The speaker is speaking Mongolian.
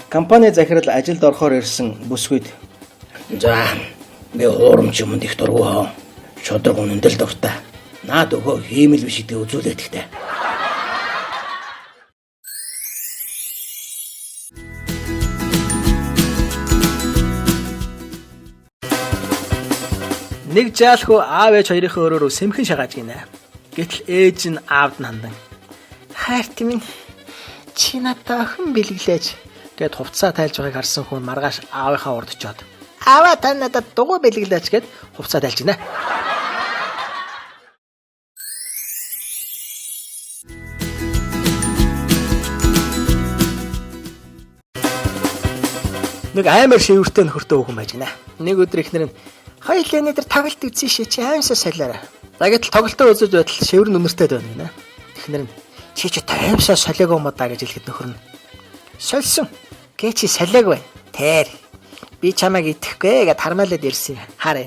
компани захирал ажилд орохоор ирсэн бүсгүйд За би хуурамч юмд их дургу. Шодрог үнэндэл дуртай. Наад өгөө хиймэл биш гэдэг үзүүлээд ихтэй. Нэг жаалхуу аав ээж хоёрын өрөөрөө сэмхэн шагааж гинэ. Гэтэл ээж нь аавд нь хандан. Хайрт минь чи надад охин бэлгэлээж гэд хувцас тайлж байгааг харсан хүн маргааш аавынхаа урд очиод аваа та надад дугуй бэлгэлээч гэд хувцас тайлж гинэ. Нэг аймар шивэртэй нөхөртөө хүүхэн байж гинэ. Нэг өдөр ихнэр нь хоёулаа өнөдөр тоглолт үзсэн шээ чи аимсаа солиорой. За гэтэл тоглолтоо үзэж байтал шивэр нүмертэй байна гинэ. Ихнэр нь чи аимсаа солиог юм даа гэж хэлэхэд нөхөр нь сольсон. Гээ чи солиог бай. Тэр би чамайг идэхгүй гэд хармаалаад ирсэн. Хараа.